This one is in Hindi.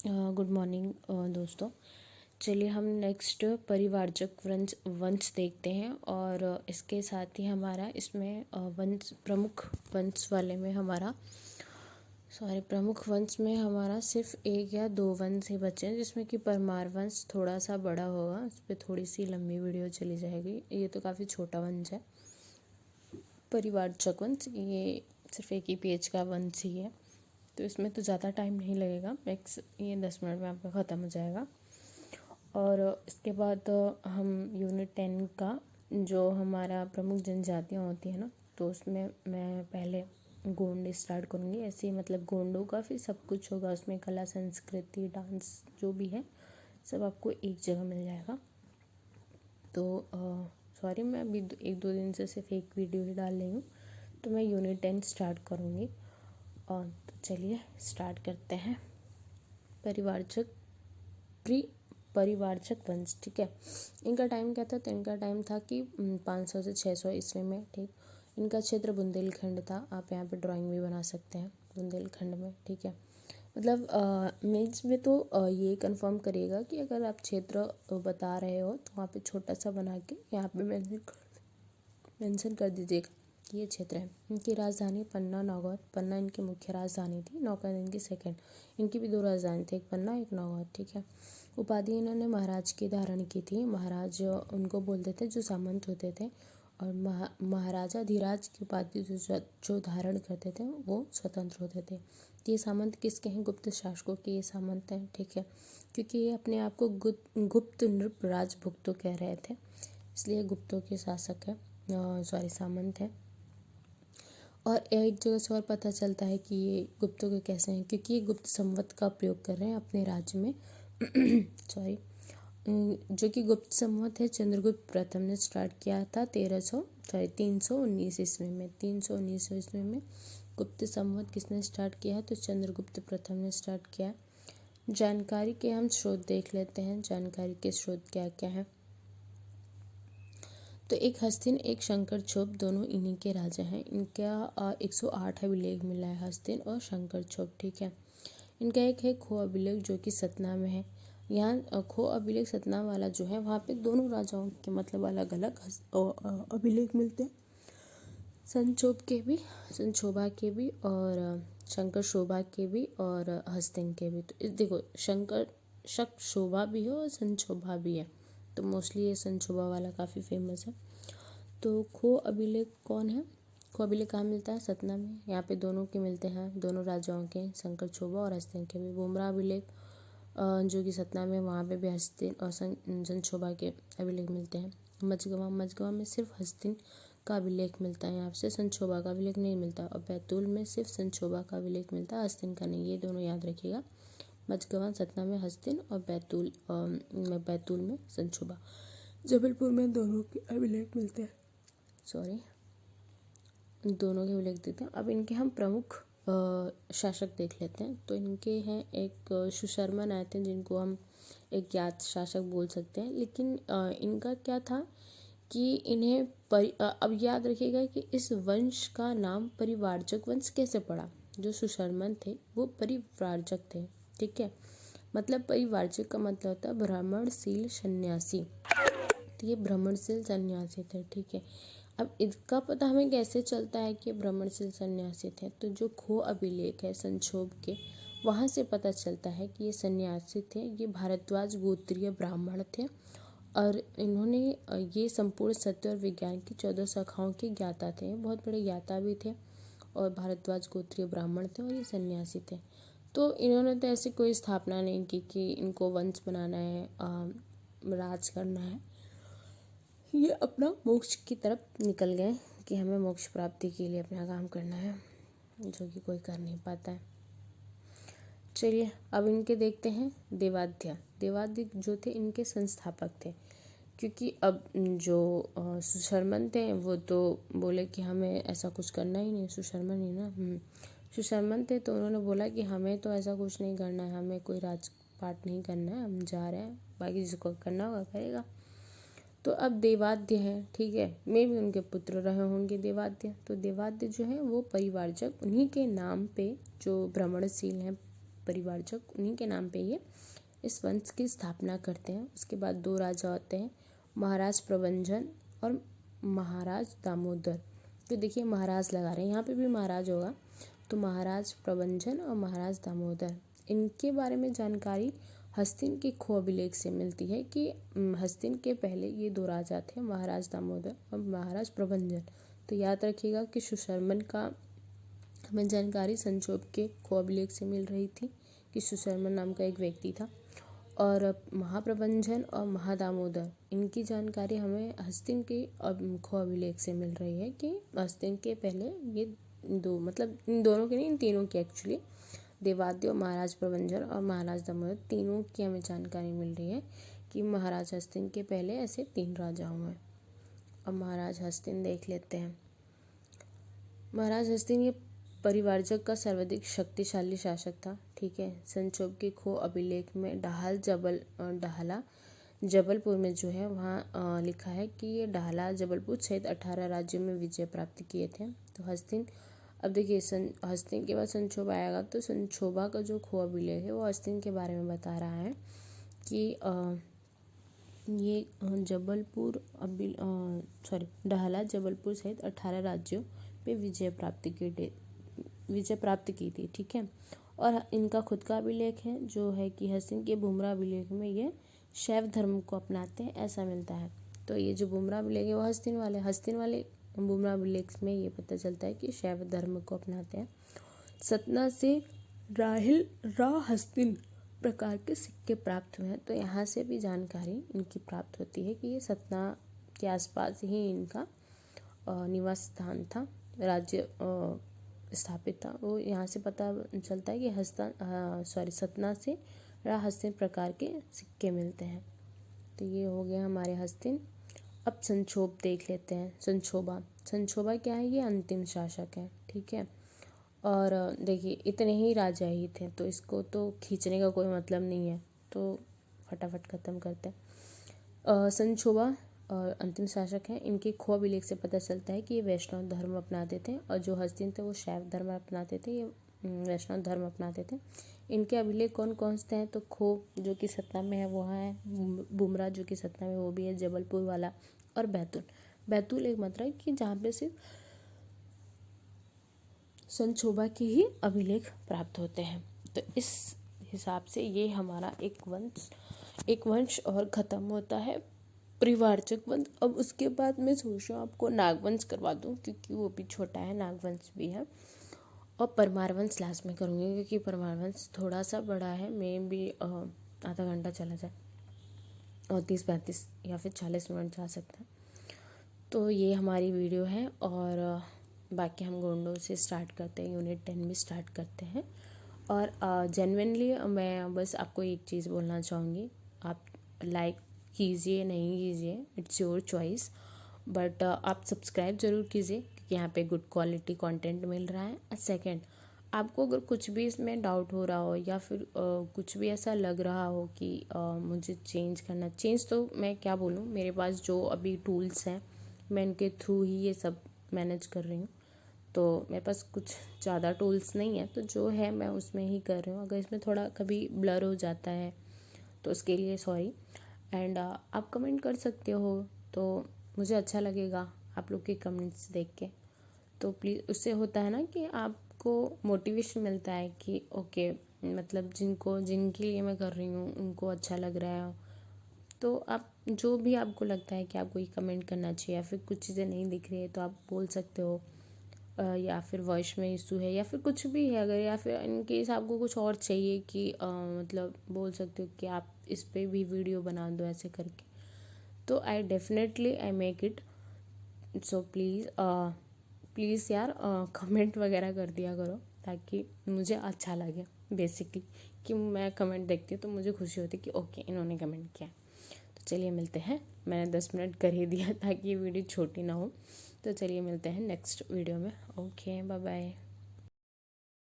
गुड मॉर्निंग दोस्तों। चलिए हम नेक्स्ट परिवारजक वंश वंश देखते हैं और इसके साथ ही हमारा इसमें वंश प्रमुख वंश में हमारा सिर्फ एक या दो वंश ही बचे हैं, जिसमें कि परमार वंश थोड़ा सा बड़ा होगा। इस पर थोड़ी सी लंबी वीडियो चली जाएगी। ये तो काफ़ी छोटा वंश है। परिवारजक वंश ये सिर्फ एक ही पेज का वंश ही है, तो इसमें तो ज़्यादा टाइम नहीं लगेगा। मैक्स ये 10 मिनट में आपका ख़त्म हो जाएगा। और इसके बाद हम यूनिट 10 का जो हमारा प्रमुख जनजातियाँ होती हैं ना, तो उसमें मैं पहले गोंड स्टार्ट करूँगी। ऐसे ही मतलब गोंडों का फिर सब कुछ होगा उसमें, कला संस्कृति डांस जो भी है सब आपको एक जगह मिल जाएगा। तो सॉरी मैं अभी एक दो दिन से सिर्फ एक वीडियो ही डाल रही हूँ, तो मैं यूनिट 10 स्टार्ट करूँगी। और तो चलिए स्टार्ट करते हैं। परिवारजक वंश, ठीक है। इनका टाइम क्या था? तो इनका टाइम था कि 500 से 600 ईस्वी में, ठीक। इनका क्षेत्र बुंदेलखंड था। आप यहाँ पे ड्राइंग भी बना सकते हैं बुंदेलखंड में, ठीक है। मतलब मेंस में तो ये कंफर्म करिएगा कि अगर आप क्षेत्र बता रहे हो तो वहाँ पे छोटा सा बना के यहाँ पे मेंशन कर दीजिएगा कि ये क्षेत्र है। इनकी राजधानी पन्ना, नौगौर। पन्ना इनकी मुख्य राजधानी थी, नौगौर इनकी सेकंड। इनकी भी दो राजधानी थी, एक पन्ना एक नौगौर, ठीक है। उपाधि इन्होंने महाराज की धारण की थी। महाराज उनको बोलते थे जो सामंत होते थे, और महाराजा धीराज की उपाधि जो धारण करते थे वो स्वतंत्र होते थे। ये सामंत किसके हैं? गुप्त शासकों के ये सामंत हैं, ठीक है। क्योंकि ये अपने आप को गुप्त नृप राजभुक्तो कह रहे थे, इसलिए गुप्तों के शासक है, सॉरी सामंत है। और एक जगह से और पता चलता है कि ये गुप्तों के कैसे हैं, क्योंकि ये गुप्त संवत का प्रयोग कर रहे हैं अपने राज्य में। सॉरी, जो कि गुप्त संवत है चंद्रगुप्त प्रथम ने स्टार्ट किया था 319 ईस्वी में। 319 ईस्वी में गुप्त संवत किसने स्टार्ट किया है? तो चंद्रगुप्त प्रथम ने स्टार्ट किया। जानकारी के हम स्रोत देख लेते हैं। जानकारी के स्रोत क्या क्या है? तो एक हस्तिन एक शंकर छोप, दोनों इन्हीं के राजा हैं। इनका 108 अभिलेख मिला है, हस्तिन और शंकर छोप, ठीक है। इनका एक है खो अभिलेख जो कि सतना में है। यहाँ खो अभिलेख सतना वाला जो है वहाँ पे दोनों राजाओं के मतलब अलग अलग अभिलेख मिलते हैं। संचोब के भी, संशोभा के भी, और शंकर शोभा के भी, और हस्तिन के भी। तो देखो शक शोभा भी है और संशोभा भी है, तो मोस्टली ये संशोभा वाला काफ़ी फेमस है। तो खो अभिलेख कौन है? खो अभिलेख कहाँ मिलता है? सतना में। यहाँ पे दोनों के मिलते हैं, दोनों राजाओं के, शंकर शोभा और हस्तिन के भी। बुमरा अभिलेख जो कि सतना में, वहाँ पे भी हस्तिन और संशोभा के अभिलेख मिलते हैं। मझगवा में सिर्फ हस्तिन का अभिलेख मिलता है, यहाँ से संशोभा का अभिलेख नहीं मिलता। और बैतूल में सिर्फ संशोभा का अभिलेख मिलता है, हस्तिन का नहीं। ये दोनों याद रखिएगा। मझगवा सतना में हस्तिन और बैतूल में संशोभा। जबलपुर में दोनों के अभिलेख मिलते हैं, सॉरी दोनों के अभिलेख देते हैं। अब इनके हम प्रमुख शासक देख लेते हैं। तो इनके हैं एक सुशर्मन आए थे, जिनको हम एक ज्ञात शासक बोल सकते हैं। लेकिन इनका क्या था कि इन्हें अब याद रखिएगा कि इस वंश का नाम परिवारजक वंश कैसे पड़ा। जो सुशर्मन थे वो परिव्राजक थे, ठीक है। मतलब परिवारजक का मतलब होता है भ्रमणशील सन्यासी, तो ये भ्रमणशील सन्यासी थे, ठीक है। अब इसका पता हमें कैसे चलता है कि भ्रमणशील सन्यासी थे? तो जो खो अभिलेख है संक्षोभ के, वहाँ से पता चलता है कि ये सन्यासी थे। ये भारद्वाज गोत्रीय ब्राह्मण थे, और इन्होंने ये संपूर्ण सत्य और विज्ञान की 14 शाखाओं के ज्ञाता थे। बहुत बड़े ज्ञाता भी थे, और भारद्वाज गोत्रीय ब्राह्मण थे, और ये सन्यासी थे। तो इन्होंने तो ऐसी कोई स्थापना नहीं की कि इनको वंश बनाना है, राज करना है। ये अपना मोक्ष की तरफ निकल गए कि हमें मोक्ष प्राप्ति के लिए अपना काम करना है, जो कि कोई कर नहीं पाता है। चलिए अब इनके देखते हैं देवाध्य। देवाध्य जो थे इनके संस्थापक थे, क्योंकि अब जो सुशर्मन थे वो तो बोले कि हमें ऐसा कुछ करना ही नहीं। सुशर्मन ही ना, सुशर्मन थे, तो उन्होंने बोला कि हमें तो ऐसा कुछ नहीं करना है, हमें कोई राजपाट नहीं करना है, हम जा रहे हैं, बाकी जिसको करना होगा करेगा। तो अब देवाध्य हैं, ठीक है। मे भी उनके पुत्र रहे होंगे देवाध्य। तो देवाध्य जो है वो परिवारजक, उन्हीं के नाम पे जो भ्रमणशील हैं परिवारजक, उन्हीं के नाम पे ये इस वंश की स्थापना करते हैं। उसके बाद 2 राजा होते हैं, महाराज प्रभंजन और महाराज दामोदर। तो देखिए महाराज लगा रहे हैं, यहाँ पे भी महाराज होगा, तो महाराज प्रभंजन और महाराज दामोदर, इनके बारे में जानकारी हस्तिन के खो अभिलेख से मिलती है कि हस्तिन के पहले ये 2 राजा थे, महाराज दामोदर और महाराज प्रभंजन। तो याद रखिएगा कि सुशर्मन का हमें जानकारी संक्षोभ के खो अभिलेख से मिल रही थी कि सुशर्मन नाम का एक व्यक्ति था, और महाप्रभंजन और महादामोदर, इनकी जानकारी हमें हस्तिन के खो अभिलेख से मिल रही है कि हस्तिन के पहले ये 2, मतलब इन दोनों के नहीं, इन तीनों की एक्चुअली, देवादित्य, महाराज प्रभंजन और महाराज दामोदर, तीनों की हमें जानकारी मिल रही है कि महाराज हस्तिन के पहले ऐसे 3 राजा हुए। अब महाराज हस्तिन देख लेते हैं। महाराज हस्तिन ये परिवारजक का सर्वाधिक शक्तिशाली शासक था, ठीक है। संक्षोभ के खो अभिलेख में डाहला जबलपुर में जो है वहाँ लिखा है कि ये डाहला जबलपुर सहित 18 राज्यों में विजय प्राप्त किए थे। तो हस्तिन, अब देखिए हस्तिन के बाद संक्षोभ आएगा, तो संक्षोभा का जो खो अभिलेख है वो हस्तिन के बारे में बता रहा है कि ये डाहला जबलपुर सहित 18 राज्यों पे विजय प्राप्त की थी, ठीक है। और इनका खुद का अभिलेख है जो है कि हस्तिन के बुमरा अभिलेख में ये शैव धर्म को अपनाते हैं, ऐसा मिलता है। तो ये जो बुमरा अभिलेख है वो हस्तिन वाले बुमरा अभिलेख में ये पता चलता है कि शैव धर्म को अपनाते हैं। सतना से हस्तिन प्रकार के सिक्के प्राप्त हुए हैं, तो यहाँ से भी जानकारी इनकी प्राप्त होती है कि ये सतना के आसपास ही इनका निवास स्थान था, राज्य स्थापित था। वो यहाँ से पता चलता है कि सतना से हस्तिन प्रकार के सिक्के मिलते हैं। तो ये हो गया हमारे हस्तिन। अब संक्षोभ देख लेते हैं। संक्षोभा क्या है, ये अंतिम शासक है, ठीक है। और देखिए इतने ही राजा ही थे, तो इसको तो खींचने का कोई मतलब नहीं है, तो फटाफट ख़त्म करते हैं। संक्षोभा अंतिम शासक हैं। इनके खो अभिलेख से पता चलता है कि ये वैष्णव धर्म अपनाते थे, और जो हस्तिन थे वो शैव धर्म अपनाते थे, ये वैष्णव धर्म अपनाते थे। इनके अभिलेख कौन कौन से हैं, तो खो जो कि सतना में है वहाँ है, बुमरा जो कि सतना में वो भी है, जबलपुर वाला, और बैतूल एक मात्रा है कि जहाँ पे सिर्फ संक्षोभा के ही अभिलेख प्राप्त होते हैं। तो इस हिसाब से ये हमारा एक वंश और ख़त्म होता है, परिवारजक वंश। अब उसके बाद मैं सोच रहा हूँ आपको नागवंश करवा दूँ, क्योंकि वो भी छोटा है, नागवंश भी है, और परमार वंश लास्ट में करूँगी, क्योंकि परमार वंश थोड़ा सा बड़ा है, मैं भी आधा घंटा चला जाए और 30-35 या फिर 40 मिनट जा सकता है। तो ये हमारी वीडियो है, और बाकी हम गोंडों से स्टार्ट करते हैं, यूनिट 10 में स्टार्ट करते हैं। और जेन्युइनली मैं बस आपको एक चीज़ बोलना चाहूँगी, आप लाइक कीजिए नहीं कीजिए, इट्स योर चॉइस, बट आप सब्सक्राइब ज़रूर कीजिए, क्योंकि यहाँ पे गुड क्वालिटी कंटेंट मिल रहा है। सेकंड, आपको अगर कुछ भी इसमें डाउट हो रहा हो, या फिर कुछ भी ऐसा लग रहा हो कि मुझे चेंज तो मैं क्या बोलूँ, मेरे पास जो अभी टूल्स हैं मैं इनके थ्रू ही ये सब मैनेज कर रही हूँ, तो मेरे पास कुछ ज़्यादा टूल्स नहीं है, तो जो है मैं उसमें ही कर रही हूँ। अगर इसमें थोड़ा कभी ब्लर हो जाता है तो उसके लिए सॉरी। एंड आप कमेंट कर सकते हो, तो मुझे अच्छा लगेगा आप लोग के कमेंट्स देख के। तो प्लीज़, उससे होता है ना कि आपको मोटिवेशन मिलता है कि ओके, मतलब जिनके लिए मैं कर रही हूँ उनको अच्छा लग रहा है, तो आप जो भी आपको लगता है कि आपको ये कमेंट करना चाहिए, या फिर कुछ चीज़ें नहीं दिख रही है तो आप बोल सकते हो, या फिर वॉइस में इशू है, या फिर कुछ भी है अगर, या फिर इन केस आपको कुछ और चाहिए कि मतलब बोल सकते हो कि आप इस पे भी वीडियो बना दो ऐसे करके, तो I definitely I make it. So please यार कमेंट वगैरह कर दिया करो, ताकि मुझे अच्छा लगे बेसिकली, कि मैं कमेंट देखती हूँ तो मुझे खुशी होती है कि ओके इन्होंने कमेंट किया। तो चलिए मिलते हैं, मैंने 10 मिनट कर ही दिया ताकि ये वीडियो छोटी ना हो। तो चलिए मिलते हैं नेक्स्ट वीडियो में। Okay, bye bye.